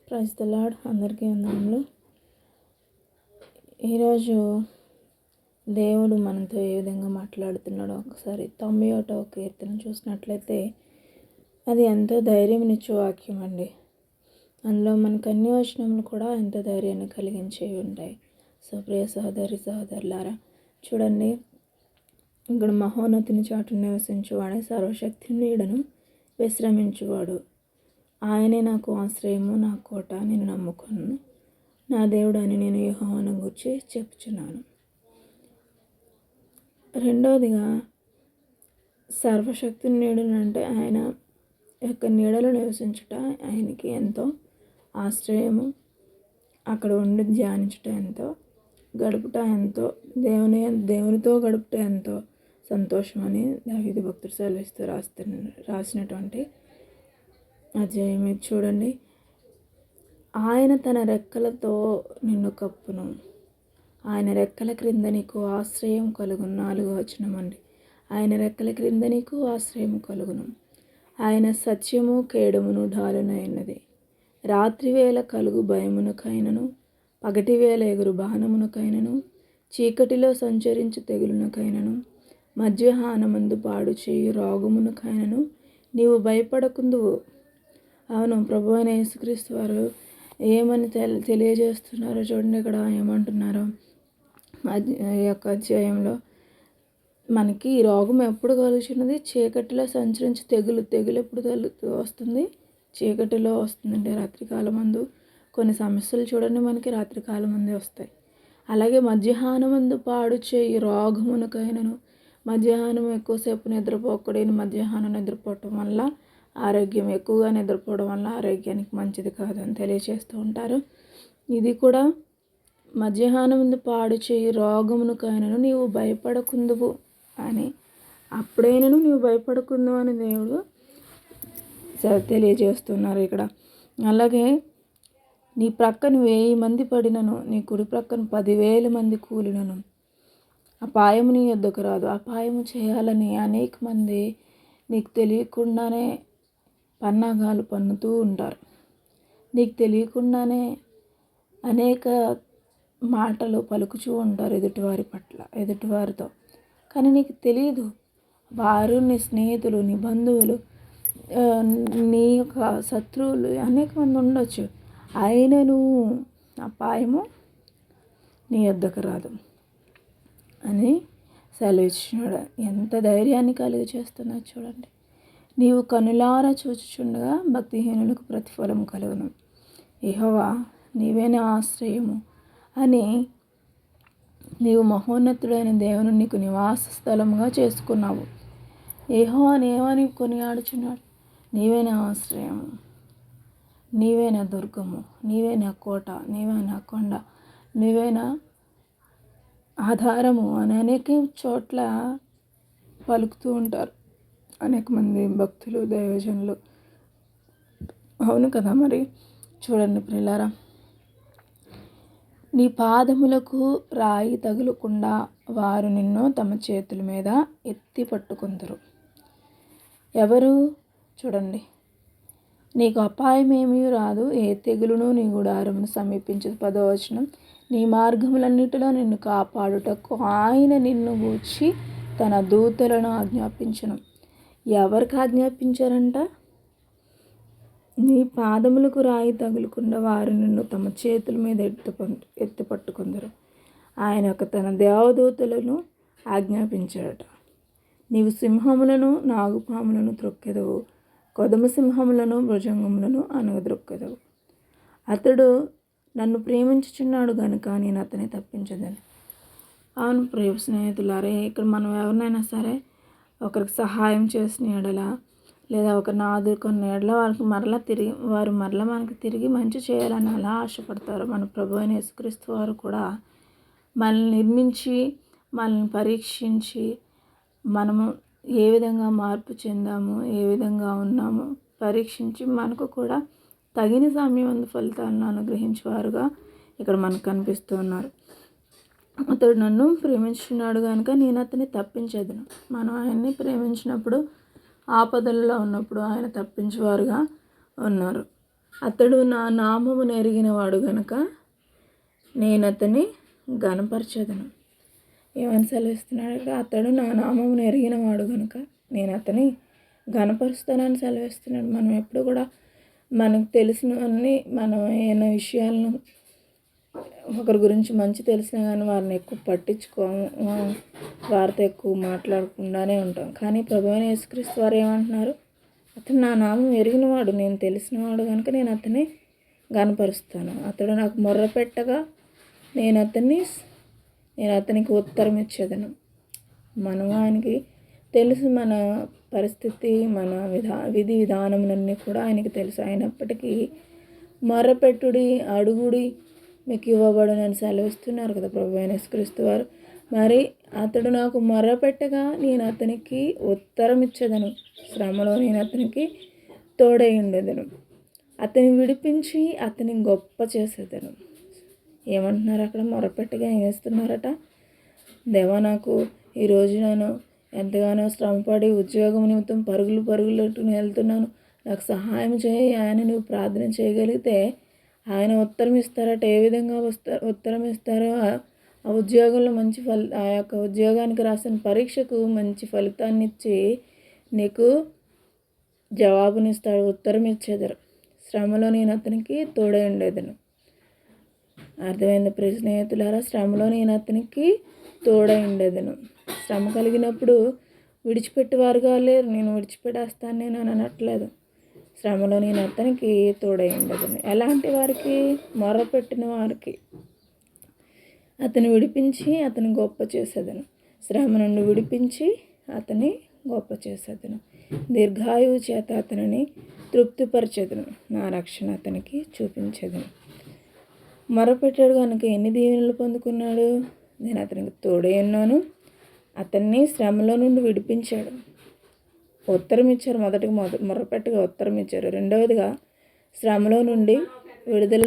Praise the lord. అందరికీ వందనములు. ఈరోజు దేవుడు మనతో ఏ విధంగా మాట్లాడుతున్నాడో ఒకసారి 91వ కీర్తన చూసినట్లయితే అది ఎంతో ధైర్యమిచ్చే వాక్యం అండి. అందులో మనకు అన్ని వచనములు కూడా ఎంతో ధైర్యాన్ని కలిగించేవి ఉంటాయి. సో ప్రియ సహోదరులారా, చూడండి, ఇక్కడ మహోన్నతిని చాటున నివసించువాడే సర్వశక్తి నీడను విశ్రమించువాడు. ఆయనే నాకు ఆశ్రయము, నా కోట, నేను నమ్ముకున్నాను, నా దేవుడు అని నేను యెహోవాను గూర్చి చెప్పుచున్నాను. రెండవదిగా, సర్వశక్తి నీడను అంటే ఆయన యొక్క నీడలో నివసించుట ఆయనకి ఎంతో ఆశ్రయము, అక్కడ ఉండి ధ్యానించుట ఎంతో, గడుపుట ఎంతో, దేవునితో గడుపుట ఎంతో సంతోషం అని దావీదు భక్తుడు సెలవిస్తూ రాసినటువంటి అధ్యాయం ఇది. చూడండి, ఆయన తన రెక్కలతో నిన్ను కప్పును, ఆయన రెక్కల క్రింద నీకు ఆశ్రయం కలుగును. 4వ వచనం అండి. ఆయన రెక్కల క్రింద నీకు ఆశ్రయం కలుగును. ఆయన సత్యము కేడమును ఢాలునైనది. రాత్రివేళ కలుగు భయమునకైనను, పగటివేళ ఎగురు బాణమునకైనను, చీకటిలో సంచరించు తెగులునకైనను, మధ్యాహ్నమందు పాడు చేయు రోగమునకైనను నీవు భయపడకుందువు. అవును, ప్రభు అయిన యేసుక్రీస్తు వారు ఏమని తెలియజేస్తున్నారో చూడండి. ఇక్కడ ఏమంటున్నారో ఈ యొక్క అధ్యాయంలో మనకి ఈ రోగం ఎప్పుడు కలుగుతున్నది? చీకటిలో సంచరించి తెగులు ఎప్పుడు వస్తుంది? చీకటిలో వస్తుందంటే రాత్రికాలం మందు కొన్ని సమస్యలు చూడండి మనకి రాత్రికాలం మందే వస్తాయి. అలాగే మధ్యాహ్నమందు పాడు చేయి రోగమునకైనను, మధ్యాహ్నం ఎక్కువసేపు నిద్రపోకూడని, మధ్యాహ్నం నిద్రపోవటం వల్ల ఆరోగ్యం, ఎక్కువగా నిద్రపోవడం వల్ల ఆరోగ్యానికి మంచిది కాదని తెలియజేస్తూ ఉంటారు. ఇది కూడా మధ్యాహ్నం ముందు పాడు చేయి రోగమునకైనను నీవు భయపడకుందువు అని, అప్పుడైనను నీవు భయపడకుందువు అని దేవుడు తెలియజేస్తున్నారు ఇక్కడ. అలాగే నీ ప్రక్కన 1000 మంది పడినను, నీ కుడి ప్రక్కన 10,000 మంది కూలినను అపాయము నీ యొద్దకు రాదు. అపాయము చేయాలని అనేక మంది నీకు తెలియకుండానే పన్నాగాలు పన్నుతూ ఉంటారు. నీకు తెలియకుండానే అనేక మాటలు పలుకుచూ ఉంటారు ఎదుటివారితో. కానీ నీకు తెలియదు. వారు నీ స్నేహితులు, నీ బంధువులు, నీ యొక్క శత్రువులు అనేక మంది ఉండొచ్చు. అయినను అపాయము నీ యొద్దకు రాదు అని సెలవిచ్చినాడు. ఎంత ధైర్యాన్ని కలిగి చేస్తున్నా చూడండి. నీవు కనులారా చూచుచుండగా భక్తిహీనులకు ప్రతిఫలం కలుగును. యెహోవా నీవే నా ఆశ్రయము అని నీవు మహోన్నతుడైన దేవుని నీకు నివాస స్థలముగా చేసుకున్నావు. యెహోవాని ఏమని కొనియాడుచున్నాడు? నీవే నా ఆశ్రయము, నీవే నా దుర్గము, నీవే నా కోట, నీవే నా కొండ, నీవే నా ఆధారము అని అనేక చోట్ల పలుకుతూ ఉంటారు అనేక మంది భక్తులు, దైవజనులు. అవును కదా. మరి చూడండి ప్రియులారా, నీ పాదములకు రాయి తగులకుండా వారు నిన్ను తమ చేతుల మీద ఎత్తి పట్టుకుందరు. ఎవరు? చూడండి, నీకు అపాయమేమీ రాదు, ఏ తెగులును నీ గుడారమును సమీపించదు. 10వ వచనం, నీ మార్గములన్నిటిలో నిన్ను కాపాడుటకు ఆయన నిన్ను గూర్చి తన దూతలను ఆజ్ఞాపించును. ఎవరికి ఆజ్ఞాపించారంట? నీ పాదములకు రాయి తగులకుండా వారు నిన్ను తమ చేతుల మీద ఎత్తి పట్టుకుందరు. ఆయన తన దేవదూతలను ఆజ్ఞాపించాడట. నీవు సింహములను, నాగుపాములను త్రొక్కెదవు, కొదమ సింహములను, భుజంగములను అనగద్రొక్కెదవు. అతడు నన్ను ప్రేమించుచున్నాడు గనుక నేను అతన్ని తప్పించదని. అవును ప్రియ స్నేహితులారే, ఇక్కడ మనం ఎవరినైనా సరే ఒకరికి సహాయం చేసిన ఎడల, లేదా ఒకరిని ఆదుకున్న ఎడల వారు మరలా మనకి తిరిగి మంచి చేయాలని అలా ఆశపడతారు. మన ప్రభు అయిన యేసుక్రీస్తు వారు కూడా మనల్ని నిర్మించి, మనల్ని పరీక్షించి, మనము ఏ విధంగా మార్పు చెందాము, ఏ విధంగా ఉన్నాము పరీక్షించి మనకు కూడా తగిన సమయం ఫలితాలను అనుగ్రహించేవారుగా ఇక్కడ మనకు కనిపిస్తూ ఉన్నారు. అతడు నన్ను ప్రేమించున్నాడు కనుక నేను అతన్ని తప్పించేదను. మనం ఆయన్ని ప్రేమించినప్పుడు, ఆపదల్లో ఉన్నప్పుడు ఆయన తప్పించేవారుగా ఉన్నారు. అతడు నా నామమును ఎరిగినవాడు గనుక నేను అతన్ని ఘనపరచెదను. ఏమని సెలవిస్తున్నాడు? అతడు నా నామమును ఎరిగినవాడు కనుక నేను అతని ఘనపరుస్తానని సెలవిస్తున్నాడు. మనం ఎప్పుడు కూడా మనకు తెలిసినవన్నీ, మనం ఏమైనా విషయాలను ఒకరి గురించి మంచి తెలిసినా కానీ వారిని ఎక్కువ పట్టించుకోము, వారితో ఎక్కువ మాట్లాడకుండానే ఉంటాం. కానీ ప్రభువైన యేసుక్రీస్తు వారు ఏమంటున్నారు? అతను నా నామం ఎరిగినవాడు, నేను తెలిసినవాడు కనుక నేను అతన్ని ఘనపరుస్తాను. అతడు నాకు మొర్ర పెట్టగా నేను అతనికి ఉత్తరం ఇచ్చేదను. మనం ఆయనకి తెలుసు, మన పరిస్థితి, మన విధి విధానములన్నీ కూడా ఆయనకి తెలుసు. అయినప్పటికీ మొర్రపెట్టుడి, అడుగుడి, మీకు ఇవ్వబడునని సెలవిస్తున్నారు కదా ప్రభువైన యేసుక్రీస్తు వారు. మరి అతడు నాకు మొర్రపెట్టగా నేను అతనికి ఉత్తరం ఇచ్చేదను, శ్రమలో నేను అతనికి తోడై ఉండేదను, అతని విడిపించి అతని గొప్ప చేసేదను. ఏమంటున్నారు అక్కడ? మొరపెట్టగా ఏం వేస్తున్నారట? దేవా, నాకు ఈరోజు నేను ఎంతగానో శ్రమపడి ఉద్యోగం నిమిత్తం పరుగులు వెళ్తున్నాను, నాకు సహాయం చేయి ఆయన నువ్వు ప్రార్థన చేయగలిగితే ఆయన ఉత్తరం ఇస్తారట. ఏ విధంగా ఉత్తరం ఇస్తారో, ఆ ఉద్యోగంలో మంచి ఆ యొక్క ఉద్యోగానికి రాసిన పరీక్షకు మంచి ఫలితాన్ని ఇచ్చి నీకు జవాబునిస్తాడు, ఉత్తరం ఇచ్చేదరు. శ్రమలో నేను అతనికి తోడై ఉండేదను. అర్థమైంది ప్రియ స్నేహితులారా? శ్రమలో నేను అతనికి తోడై ఉండేదను. శ్రమ కలిగినప్పుడు విడిచిపెట్టేవారుగా లేరు. నేను విడిచిపెట్టేస్తాను నేను అని అనట్లేదు. శ్రమలో నేను అతనికి తోడై ఉండేదను. ఎలాంటి వారికి? మొర్రపెట్టిన వారికి. అతను విడిపించి అతని గొప్ప చేసేదను. శ్రమ నుండి విడిపించి అతని గొప్ప చేసేదను. దీర్ఘాయువు చేత అతనిని తృప్తిపరిచేదను, నా రక్షణ అతనికి చూపించేదను. మొరపెట్టాడు కనుక ఎన్ని దీవెనలు పొందుకున్నాడు? నేను అతనికి తోడై ఉన్నాను, అతన్ని శ్రమలో నుండి విడిపించాడు, ఉత్తరం ఇచ్చారు. మొరపెట్టగా ఉత్తరం ఇచ్చారు. రెండవదిగా శ్రమలో నుండి విడుదల